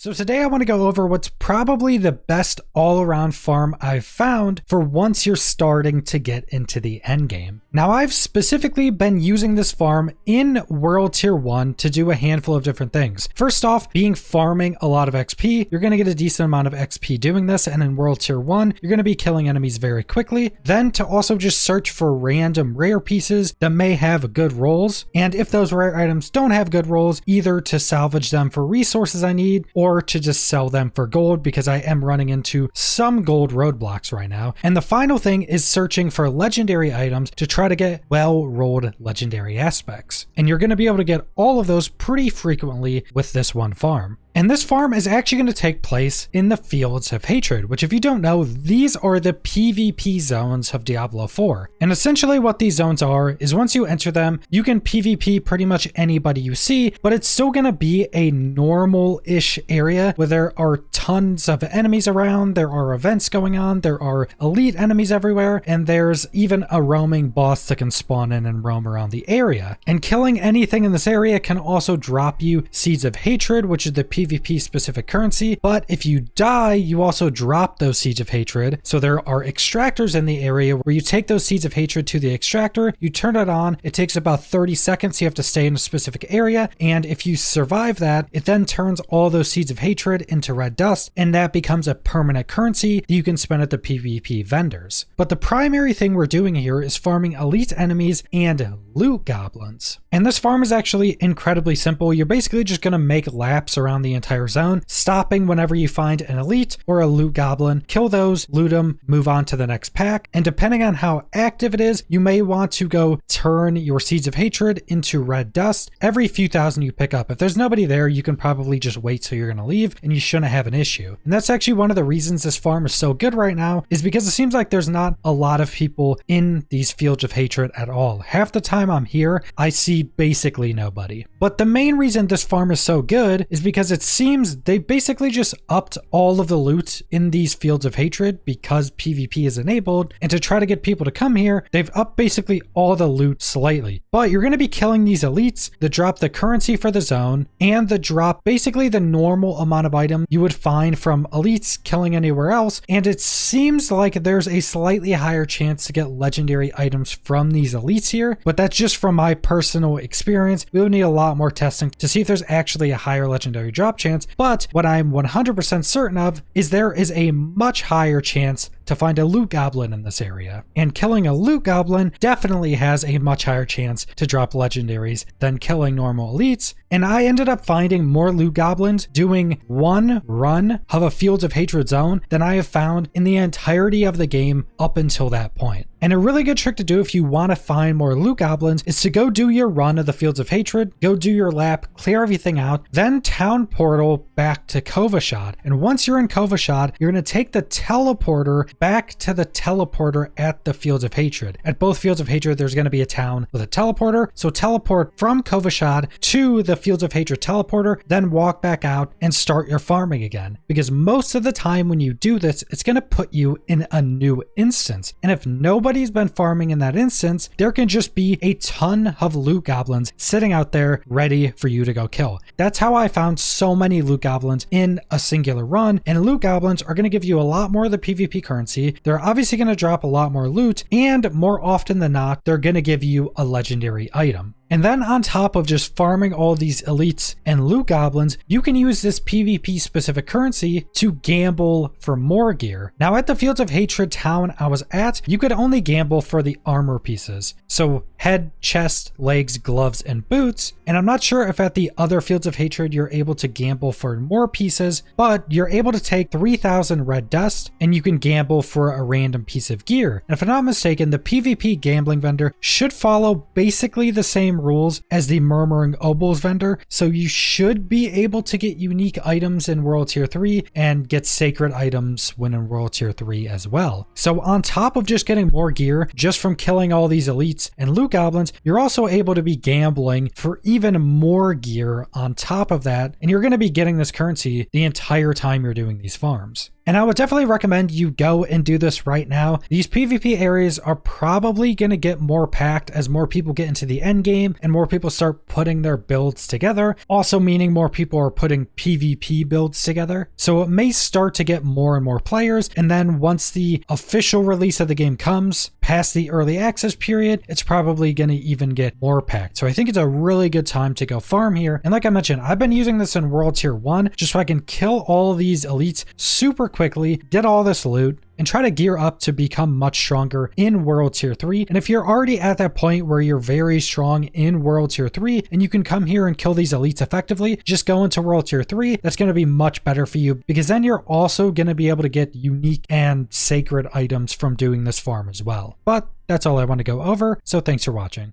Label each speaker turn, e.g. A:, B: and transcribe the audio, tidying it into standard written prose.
A: So today I want to go over what's probably the best all-around farm I've found for once you're starting to get into the end game. Now I've specifically been using this farm in World Tier 1 to do a handful of different things. First off, being farming a lot of XP, you're going to get a decent amount of XP doing this, and in World Tier 1, you're going to be killing enemies very quickly. Then to also just search for random rare pieces that may have good rolls, and if those rare items don't have good rolls, either to salvage them for resources I need, or to just sell them for gold because I am running into some gold roadblocks right now. And the final thing is searching for legendary items to try to get well-rolled legendary aspects. And you're going to be able to get all of those pretty frequently with this one farm. And this farm is actually going to take place in the Fields of Hatred, which if you don't know, these are the PvP zones of Diablo 4. And essentially what these zones are is once you enter them, you can PvP pretty much anybody you see, but it's still going to be a normal-ish area where there are tons of enemies around, there are events going on, there are elite enemies everywhere, and there's even a roaming boss that can spawn in and roam around the area. And killing anything in this area can also drop you Seeds of Hatred, which is the PvP specific currency, but if you die, you also drop those Seeds of Hatred. So there are extractors in the area where you take those Seeds of Hatred to the extractor, you turn it on, it takes about 30 seconds, you have to stay in a specific area, and if you survive that, it then turns all those Seeds of Hatred into red dust, and that becomes a permanent currency that you can spend at the PvP vendors. But the primary thing we're doing here is farming elite enemies and loot goblins. And this farm is actually incredibly simple. You're basically just going to make laps around the entire zone, stopping whenever you find an elite or a loot goblin, kill those, loot them, move on to the next pack. And depending on how active it is, you may want to go turn your Seeds of Hatred into red dust every few thousand you pick up. If there's nobody there, you can probably just wait till you're going to leave and you shouldn't have an issue. And that's actually one of the reasons this farm is so good right now, is because it seems like there's not a lot of people in these Fields of Hatred at all. Half the time I'm here, I see basically nobody. But the main reason this farm is so good is because it seems they basically just upped all of the loot in these Fields of Hatred because PvP is enabled, and to try to get people to come here, they've upped basically all the loot slightly. But you're going to be killing these elites that drop the currency for the zone, and that drop basically the normal amount of item you would find from elites killing anywhere else, and it seems like there's a slightly higher chance to get legendary items from these elites here, but that's just from my personal experience. We would need a lot more testing to see if there's actually a higher legendary drop chance, but what I'm 100% certain of is there is a much higher chance to find a loot goblin in this area. And killing a loot goblin definitely has a much higher chance to drop legendaries than killing normal elites. And I ended up finding more loot goblins doing one run of a Fields of Hatred zone than I have found in the entirety of the game up until that point. And a really good trick to do if you want to find more loot goblins is to go do your run of the Fields of Hatred, go do your lap, clear everything out, then town portal back to Kovashad. And once you're in Kovashad, you're going to take the teleporter back to the teleporter at the Fields of Hatred. At both Fields of Hatred, there's going to be a town with a teleporter. So teleport from Kovashad to the Fields of Hatred teleporter, then walk back out and start your farming again. Because most of the time when you do this, it's going to put you in a new instance. And if nobody's been farming in that instance, there can just be a ton of loot goblins sitting out there ready for you to go kill. That's how I found so many loot goblins in a singular run. And loot goblins are going to give you a lot more of the PvP currency. They're obviously going to drop a lot more loot, and more often than not, they're going to give you a legendary item. And then on top of just farming all these elites and loot goblins, you can use this PvP specific currency to gamble for more gear. Now at the Fields of Hatred town I was at, you could only gamble for the armor pieces. So head, chest, legs, gloves, and boots. And I'm not sure if at the other Fields of Hatred you're able to gamble for more pieces, but you're able to take 3,000 red dust and you can gamble for a random piece of gear. And if I'm not mistaken, the PvP gambling vendor should follow basically the same rules as the Murmuring Obols vendor, so you should be able to get unique items in World Tier 3 and get sacred items when in World Tier 3 as well. So on top of just getting more gear just from killing all these elites and loot goblins, you're also able to be gambling for even more gear on top of that, and you're going to be getting this currency the entire time you're doing these farms. And I would definitely recommend you go and do this right now. These PvP areas are probably going to get more packed as more people get into the end game and more people start putting their builds together. Also meaning more people are putting PvP builds together. So it may start to get more and more players. And then once the official release of the game comes, past the early access period, it's probably going to even get more packed. So I think it's a really good time to go farm here. And like I mentioned, I've been using this in World Tier 1 just so I can kill all these elites super quickly, get all this loot, and try to gear up to become much stronger in World Tier 3. And if you're already at that point where you're very strong in World Tier 3 and you can come here and kill these elites effectively, just go into World Tier 3. That's going to be much better for you because then you're also going to be able to get unique and sacred items from doing this farm as well. But that's all I want to go over, so thanks for watching.